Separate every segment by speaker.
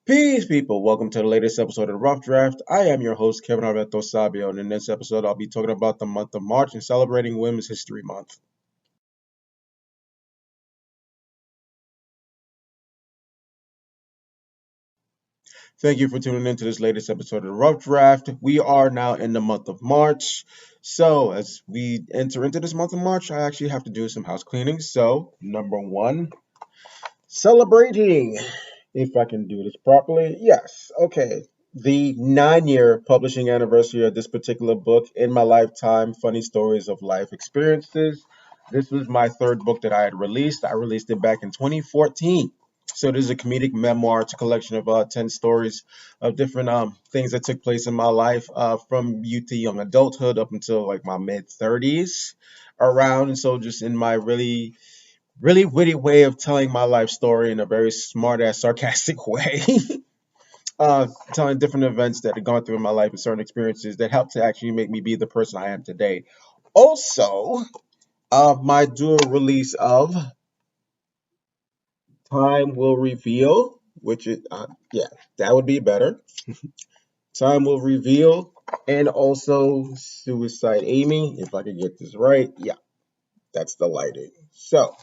Speaker 1: Peace, people. Welcome to the latest episode of the Rough Draft. I am your host, Kevin Alberto Sabio, and in this episode, I'll be talking about the month of March and celebrating Women's History Month. Thank you for tuning in to this latest episode of the Rough Draft. We are now in the month of March. So, as we enter into this month of March, I actually have to do some house cleaning. So, number one, celebrating. If I can do this properly. Yes. Okay. The 9-year publishing anniversary of this particular book in my lifetime, Funny Stories of Life Experiences. This was my third book that I had released. I released it back in 2014. So this is a comedic memoir. It's a collection of 10 stories of different things that took place in my life from youth to young adulthood up until like my mid 30s around. And so just in my really witty way of telling my life story in a very smart ass sarcastic way. Telling different events that have gone through in my life and certain experiences that helped to actually make me be the person I am today. Also, my dual release of Time Will Reveal, which is, yeah, that would be better. Time Will Reveal, and also Suicide Amy, if I could get this right. Yeah, that's the lighting. So,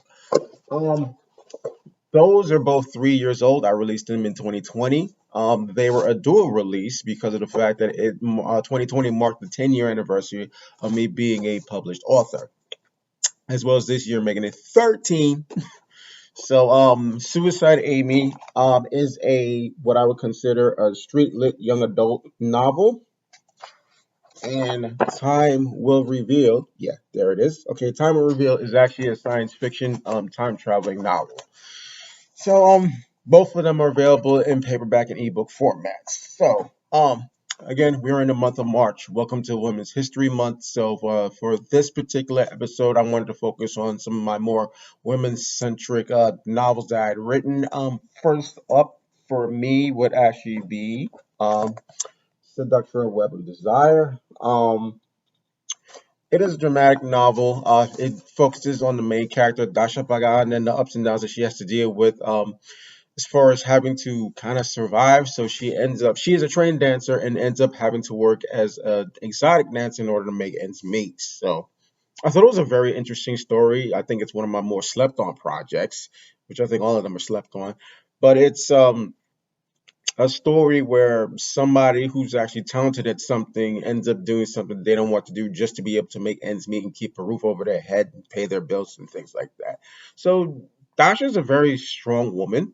Speaker 1: um, those are both 3 years old. I released them in 2020. They were a dual release because of the fact that 2020 marked the 10-year anniversary of me being a published author, as well as this year making it 13. So, Suicide Amy is a what I would consider a street lit young adult novel. And Time Will Reveal, yeah, there it is. Okay, Time Will Reveal is actually a science fiction time traveling novel. So both of them are available in paperback and ebook formats. So again, we're in the month of March. Welcome to Women's History Month. So for this particular episode, I wanted to focus on some of my more women-centric novels that I had written. First up for me would actually be Seduction Web of Desire. It is a dramatic novel. It focuses on the main character, Dasha Pagan, and the ups and downs that she has to deal with. As far as having to kind of survive. So she is a trained dancer and ends up having to work as an exotic dancer in order to make ends meet. So I thought it was a very interesting story. I think it's one of my more slept on projects, which I think all of them are slept on. But it's a story where somebody who's actually talented at something ends up doing something they don't want to do just to be able to make ends meet and keep a roof over their head and pay their bills and things like that. So Dasha's a very strong woman.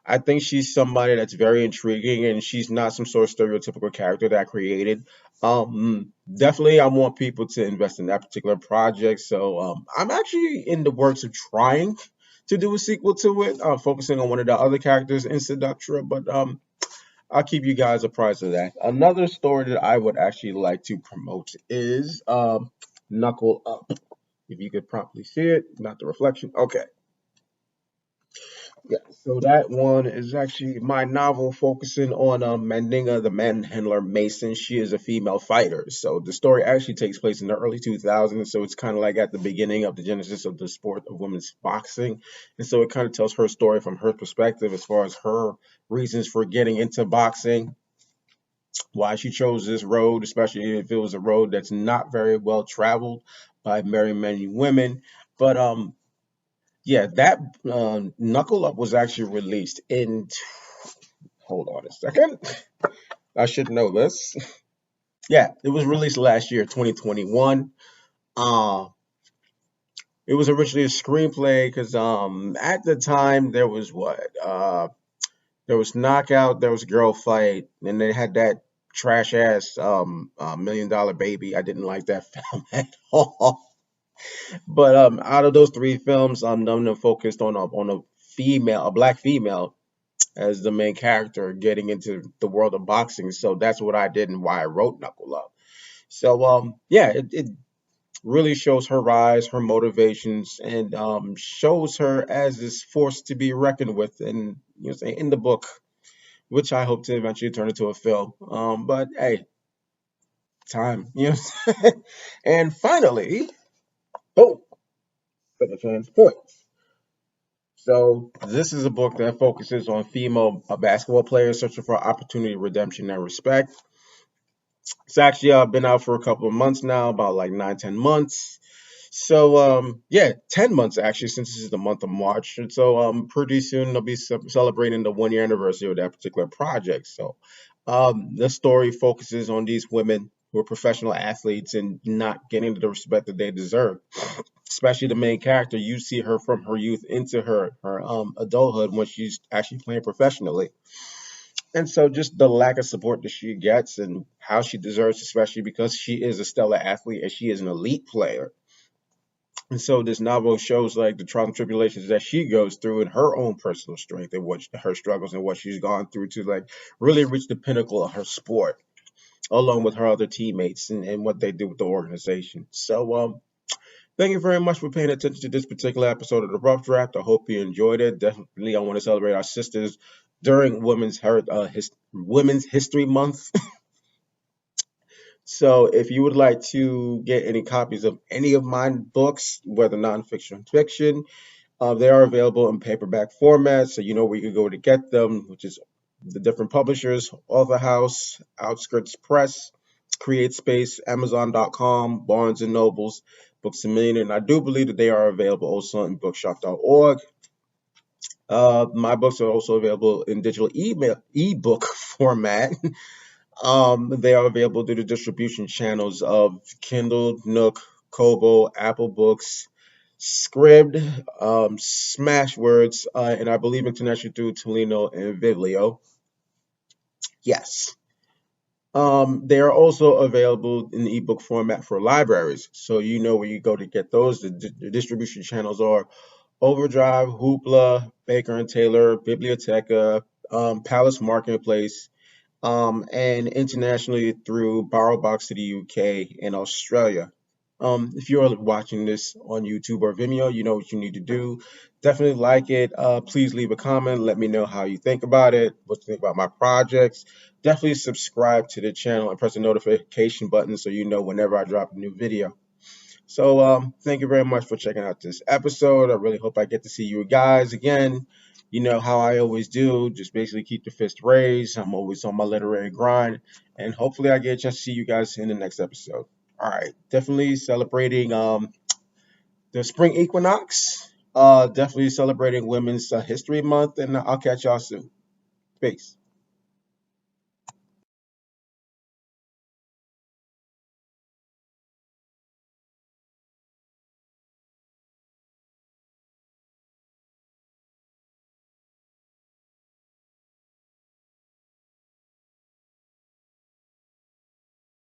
Speaker 1: I think she's somebody that's very intriguing, and she's not some sort of stereotypical character that I created. Definitely, I want people to invest in that particular project. So I'm actually in the works of trying to do a sequel to it, focusing on one of the other characters in Seductra, but I'll keep you guys apprised of that. Another story that I would actually like to promote is Knuckle Up. If you could properly see it, not the reflection. Okay. Yeah, so that one is actually my novel focusing on Mandinga, the manhandler Mason. She is a female fighter. So the story actually takes place in the early 2000s. So it's kind of like at the beginning of the genesis of the sport of women's boxing. And so it kind of tells her story from her perspective as far as her reasons for getting into boxing, why she chose this road, especially if it was a road that's not very well traveled by very many women. But yeah, that Knuckle Up was actually released in. Hold on a second. I should know this. Yeah, it was released last year, 2021. Uh, it was originally a screenplay because at the time there was there was Knockout, there was Girl Fight, and they had that trash ass $1 million baby. I didn't like that film at all. But out of those three films, none of them focused on a female, a black female as the main character getting into the world of boxing. So that's what I did and why I wrote Knuckle Up. So yeah, it really shows her rise, her motivations, and shows her as this force to be reckoned with in the book, which I hope to eventually turn into a film. But hey, time. And finally, oh, for the fans' points. So this is a book that focuses on female basketball players searching for opportunity, redemption, and respect. It's actually been out for a couple of months now, about like 9, 10 months. So yeah, 10 months actually since this is the month of March, and so pretty soon they'll be celebrating the 1 year anniversary of that particular project. So the story focuses on these women who are professional athletes and not getting the respect that they deserve. Especially the main character, you see her from her youth into her adulthood when she's actually playing professionally. And so just the lack of support that she gets and how she deserves, especially because she is a stellar athlete and she is an elite player. And so this novel shows like the trials and tribulations that she goes through in her own personal strength and what her struggles and what she's gone through to like really reach the pinnacle of her sport, along with her other teammates and what they do with the organization. So thank you very much for paying attention to this particular episode of the Rough Draft. I hope you enjoyed it. Definitely, I want to celebrate our sisters during Women's History Month. So, if you would like to get any copies of any of my books, whether nonfiction or fiction, they are available in paperback format. So, you know where you can go to get them, which is the different publishers: Author House, Outskirts Press, Create Space, Amazon.com, Barnes and Nobles, Books a Million. And I do believe that they are available also in bookshop.org. My books are also available in digital ebook format. They are available through the distribution channels of Kindle, Nook, Kobo, Apple Books, Scribd, Smashwords, and I believe internationally through Tolino and Viblio. Yes. They are also available in ebook format for libraries. So you know where you go to get those. The distribution channels are Overdrive, Hoopla, Baker and Taylor, Biblioteca, Palace Marketplace, and internationally through BorrowBox to the UK and Australia. If you're watching this on YouTube or Vimeo, you know what you need to do. Definitely like it. Please leave a comment. Let me know how you think about it, what you think about my projects. Definitely subscribe to the channel and press the notification button so you know whenever I drop a new video. So thank you very much for checking out this episode. I really hope I get to see you guys again. You know how I always do, just basically keep the fist raised. I'm always on my literary grind, and hopefully I get a chance to see you guys in the next episode. All right, definitely celebrating the spring equinox. Definitely celebrating Women's History Month, and I'll catch y'all soon. Peace.